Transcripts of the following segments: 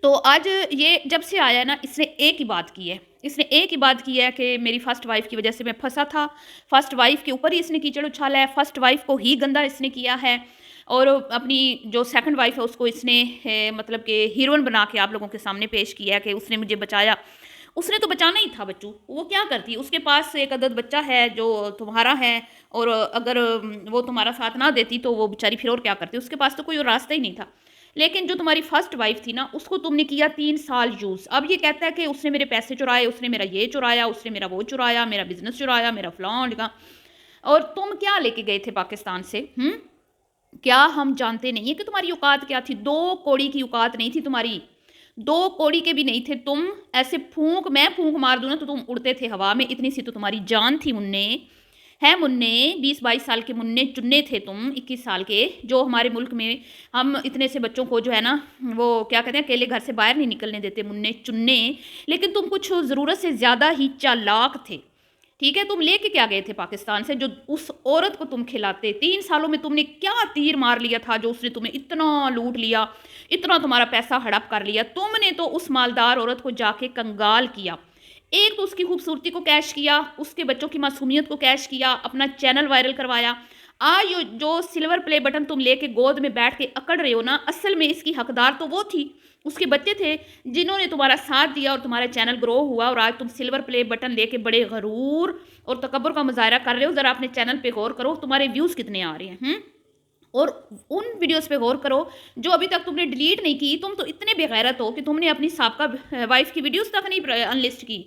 تو آج یہ جب سے آیا ہے نا، اس نے ایک ہی بات کی ہے، اس نے ایک ہی بات کی ہے کہ میری فرسٹ وائف کی وجہ سے میں پھنسا تھا، فرسٹ وائف کے اوپر ہی اس نے کیچڑ اچھالا ہے، فرسٹ وائف کو ہی گندا اس نے کیا ہے، اور اپنی جو سیکنڈ وائف ہے اس کو اس نے مطلب کہ ہیروئن بنا کے آپ لوگوں کے سامنے پیش کیا ہے کہ اس نے مجھے بچایا۔ اس نے تو بچانا ہی تھا بچوں، وہ کیا کرتی، اس کے پاس ایک عدد بچہ ہے جو تمہارا ہے، اور اگر وہ تمہارا ساتھ نہ دیتی تو وہ بیچاری پھر اور کیا کرتی، اس کے پاس تو کوئی اور راستہ ہی نہیں تھا۔ لیکن جو تمہاری فرسٹ وائف تھی نا، اس کو تم نے کیا 3 سال یوز۔ اب یہ کہتا ہے کہ اس نے میرے پیسے چرائے، اس نے میرا یہ چرایا، اس نے میرا وہ چرایا، میرا بزنس چرایا، میرا فلاں ڈھکاں۔ اور تم کیا لے کے گئے تھے پاکستان سے؟ کیا ہم جانتے نہیں ہیں کہ تمہاری اوقات کیا تھی؟ 2 کوڑی کی اوقات نہیں تھی تمہاری، 2 کوڑی کے بھی نہیں تھے تم۔ ایسے میں پھونک مار دوں نا تو تم اڑتے تھے ہوا میں، اتنی سی تو تمہاری جان تھی مننے ہے۔ مننے 20-22 سال کے مننے چننے تھے تم، 21 سال کے، جو ہمارے ملک میں ہم اتنے سے بچوں کو جو ہے نا وہ کیا کہتے ہیں اکیلے گھر سے باہر نہیں نکلنے دیتے، مننے چننے۔ لیکن تم کچھ ضرورت سے زیادہ ہی چالاک تھے، ٹھیک ہے؟ تم لے کے کیا گئے تھے پاکستان سے جو اس عورت کو تم کھلاتے؟ 3 سالوں میں تم نے کیا تیر مار لیا تھا جو اس نے تمہیں اتنا لوٹ لیا، اتنا تمہارا پیسہ ہڑپ کر لیا؟ تم نے تو اس مالدار عورت کو جا کے کنگال کیا، ایک تو اس کی خوبصورتی کو کیش کیا، اس کے بچوں کی معصومیت کو کیش کیا، اپنا چینل وائرل کروایا۔ آج جو سلور پلے بٹن تم لے کے گود میں بیٹھ کے اکڑ رہے ہو نا، اصل میں اس کی حقدار تو وہ تھی، اس کے بچے تھے جنہوں نے تمہارا ساتھ دیا اور تمہارا چینل گرو ہوا، اور آج تم سلور پلے بٹن لے کے بڑے غرور اور تکبر کا مظاہرہ کر رہے ہو۔ ذرا اپنے چینل پہ غور کرو، تمہارے ویوز کتنے آ رہے ہیں، اور ان ویڈیوز پہ غور کرو جو ابھی تک تم نے ڈیلیٹ نہیں کی۔ تم تو اتنے بے غیرت ہو کہ تم نے اپنی سابقہ وائف کی ویڈیوز تک نہیں انلسٹ کی،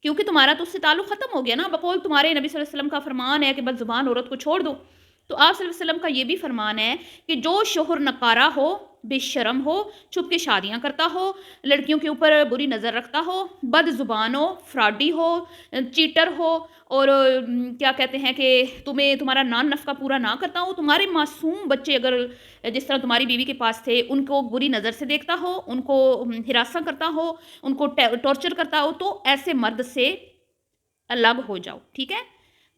کیونکہ تمہارا تو اس سے تعلق ختم ہو گیا نا۔ بقول تمہارے نبی صلی اللہ علیہ وسلم کا فرمان ہے کہ بد زبان عورت کو چھوڑ دو، تو آپ صلی اللہ علیہ وسلم کا یہ بھی فرمان ہے کہ جو شوہر نکارا ہو، بے شرم ہو، چھپ کے شادیاں کرتا ہو، لڑکیوں کے اوپر بری نظر رکھتا ہو، بد زبان ہو، فراڈی ہو، چیٹر ہو، اور کیا کہتے ہیں کہ تمہارا نان نفقہ پورا نہ کرتا ہو، تمہارے معصوم بچے اگر جس طرح تمہاری بیوی کے پاس تھے ان کو بری نظر سے دیکھتا ہو، ان کو ہراساں کرتا ہو، ان کو ٹارچر کرتا ہو، تو ایسے مرد سے الگ ہو جاؤ، ٹھیک ہے؟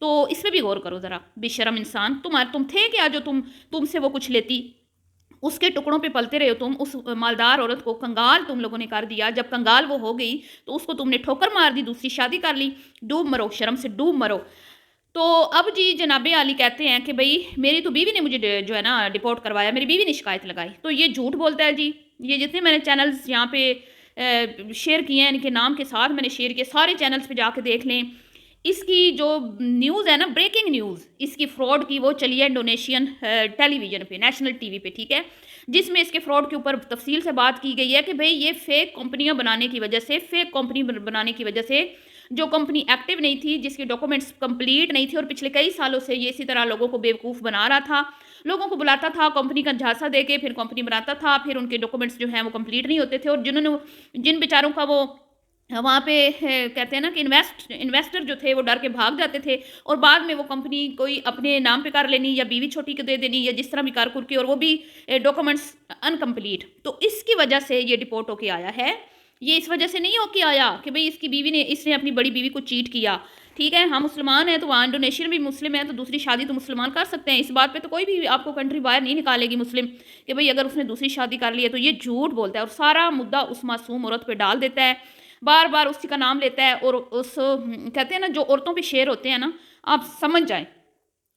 تو اس پہ بھی غور کرو ذرا، بے شرم انسان۔ تم تھے کیا جو تم سے وہ کچھ لیتی؟ اس کے ٹکڑوں پہ پلتے رہے ہو تم، اس مالدار عورت کو کنگال تم لوگوں نے کر دیا۔ جب کنگال وہ ہو گئی تو اس کو تم نے ٹھوکر مار دی، دوسری شادی کر لی۔ ڈوب مرو، شرم سے ڈوب مرو۔ تو اب جی جناب عالی کہتے ہیں کہ بھئی میری تو بیوی نے مجھے جو ہے نا ڈیپورٹ کروایا، میری بیوی نے شکایت لگائی، تو یہ جھوٹ بولتا ہے جی۔ یہ جتنے میں نے چینلز یہاں پہ شیئر کیے ہیں، ان کے نام کے ساتھ میں نے شیئر کیے، سارے چینلز پہ جا کے دیکھ لیں۔ اس کی جو نیوز ہے نا، بریکنگ نیوز اس کی فراڈ کی، وہ چلی ہے انڈونیشین ٹیلی ویژن پہ، نیشنل ٹی وی پہ، ٹھیک ہے؟ جس میں اس کے فراڈ کے اوپر تفصیل سے بات کی گئی ہے کہ بھئی یہ فیک کمپنیاں بنانے کی وجہ سے، فیک کمپنی بنانے کی وجہ سے، جو کمپنی ایکٹیو نہیں تھی، جس کے ڈاکومنٹس کمپلیٹ نہیں تھے، اور پچھلے کئی سالوں سے یہ اسی طرح لوگوں کو بیوقوف بنا رہا تھا، لوگوں کو بلاتا تھا کمپنی کا جھانسا دے کے، پھر کمپنی بناتا تھا، پھر ان کے ڈاکومنٹس جو ہیں وہ کمپلیٹ نہیں ہوتے تھے، اور جن بیچاروں کا وہ وہاں پہ کہتے ہیں نا کہ انویسٹر جو تھے وہ ڈر کے بھاگ جاتے تھے، اور بعد میں وہ کمپنی کوئی اپنے نام پہ کر لینی، یا بیوی چھوٹی کو دے دینی، یا جس طرح بھی کر کے، اور وہ بھی ڈاکومنٹس انکمپلیٹ۔ تو اس کی وجہ سے یہ ڈیپورٹ ہو کے آیا ہے۔ یہ اس وجہ سے نہیں ہو کے آیا کہ بھئی اس نے اپنی بڑی بیوی کو چیٹ کیا، ٹھیک ہے؟ ہم مسلمان ہیں تو وہاں انڈونیشین بھی مسلم ہیں، تو دوسری شادی تو مسلمان کر سکتے ہیں، اس بات پہ تو کوئی بھی آپ کو کنٹری باہر نہیں نکالے گی مسلم کہ بھئی اگر اس نے دوسری شادی کر لی ہے تو۔ یہ جھوٹ بولتا ہے اور سارا مدعا اس معصوم عورت پہ ڈال دیتا ہے، بار بار اسی کا نام لیتا ہے، اور اس کہتے ہیں نا جو عورتوں پہ شیر ہوتے ہیں نا، آپ سمجھ جائیں،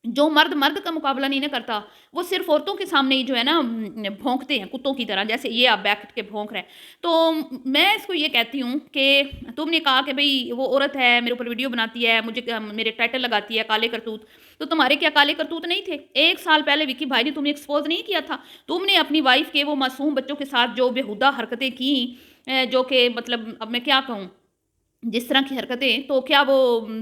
جو مرد کا مقابلہ نہیں نہ کرتا، وہ صرف عورتوں کے سامنے ہی جو ہے نا بھونکتے ہیں کتوں کی طرح، جیسے یہ آپ بیٹھ کے بھونک رہے ہیں۔ تو میں اس کو یہ کہتی ہوں کہ تم نے کہا کہ بھئی وہ عورت ہے، میرے اوپر ویڈیو بناتی ہے، مجھے میرے ٹائٹل لگاتی ہے کالے کرتوت، تو تمہارے کیا کالے کرتوت نہیں تھے؟ 1 سال پہلے وکی بھائی نے تمہیں ایکسپوز نہیں کیا تھا؟ تم نے اپنی وائف کے وہ معصوم بچوں کے ساتھ جو بےہودہ حرکتیں کیں، جو کہ مطلب اب میں کیا کہوں، جس طرح کی حرکتیں، تو کیا وہ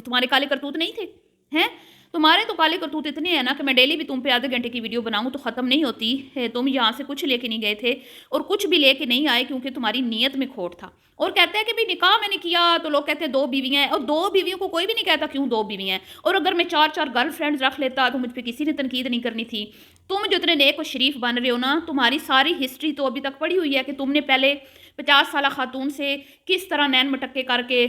تمہارے کالے کرتوت نہیں تھے؟ ہیں تمہارے تو کالے کرتوت اتنے ہیں نا کہ میں ڈیلی بھی تم پہ آدھے گھنٹے کی ویڈیو بناؤں تو ختم نہیں ہوتی ہے۔ تم یہاں سے کچھ لے کے نہیں گئے تھے، اور کچھ بھی لے کے نہیں آئے کیونکہ تمہاری نیت میں کھوٹ تھا۔ اور کہتے ہیں کہ بھی نکاح میں نے کیا تو لوگ کہتے ہیں 2 بیویاں ہیں، اور 2 بیویوں کو کوئی بھی نہیں کہتا کیوں 2 بیویاں ہیں، اور اگر میں 4 گرل فرینڈز رکھ لیتا تو مجھ پہ کسی نے تنقید نہیں کرنی تھی۔ تم جو اتنے نیک و شریف بن رہے ہو نا، تمہاری ساری ہسٹری تو ابھی تک پڑھی ہوئی ہے کہ تم نے پہلے 50 سالہ خاتون سے کس طرح نین مٹکے کر کے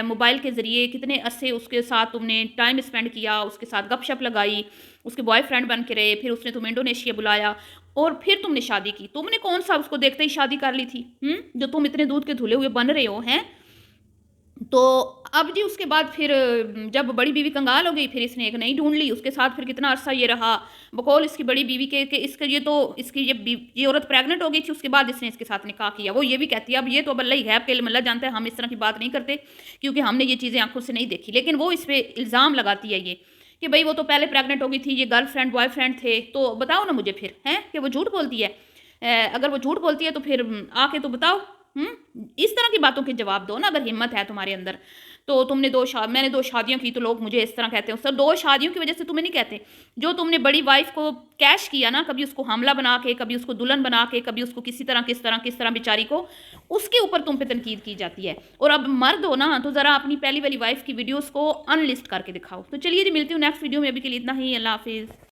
موبائل کے ذریعے کتنے عرصے اس کے ساتھ تم نے ٹائم اسپینڈ کیا، اس کے ساتھ گپ شپ لگائی، اس کے بوائے فرینڈ بن کے رہے، پھر اس نے تمہیں انڈونیشیا بلایا، اور پھر تم نے شادی کی. تم نے کون سا اس کو دیکھتے ہی شادی کر لی تھی جو تم اتنے دودھ کے دھلے ہوئے بن رہے ہو ہیں. تو اب جی اس کے بعد پھر جب بڑی بیوی کنگال ہو گئی پھر اس نے ایک نئی ڈھونڈ لی. اس کے ساتھ پھر کتنا عرصہ یہ رہا بقول اس کی بڑی بیوی کے کہ اس کا یہ تو اس کی یہ عورت پریگننٹ ہو گئی تھی. اس کے بعد اس نے اس کے ساتھ نکاح کیا. وہ یہ بھی کہتی ہے اب یہ تو اب اللہ ہی غیب کے علم اللہ جانتا ہے, ہم اس طرح کی بات نہیں کرتے کیونکہ ہم نے یہ چیزیں آنکھوں سے نہیں دیکھی. لیکن وہ اس پہ الزام لگاتی ہے یہ کہ بھئی وہ تو پہلے پریگننٹ ہو گئی تھی, یہ گرل فرینڈ بوائے فرینڈ تھے. تو بتاؤ نا مجھے پھر ہیں کہ وہ جھوٹ بولتی ہے. اگر وہ جھوٹ بولتی ہے تو پھر آ کے تو بتاؤ. اس طرح کی باتوں کے جواب دو نا اگر ہمت ہے تمہارے اندر. تو تم نے میں نے 2 شادیاں کی تو لوگ مجھے اس طرح کہتے ہیں. سر 2 شادیوں کی وجہ سے تمہیں نہیں کہتے. جو تم نے بڑی وائف کو کیش کیا نا, کبھی اس کو حاملہ بنا کے, کبھی اس کو دلہن بنا کے, کبھی اس کو کس طرح بیچاری کو, اس کے اوپر تم پہ تنقید کی جاتی ہے. اور اب مرد ہو نا تو ذرا اپنی پہلی والی وائف کی ویڈیوز کو ان لسٹ کر کے دکھاؤ. تو چلیے جی ملتی ہوں نیکسٹ ویڈیو میں. ابھی کے لیے اتنا ہی. اللہ حافظ.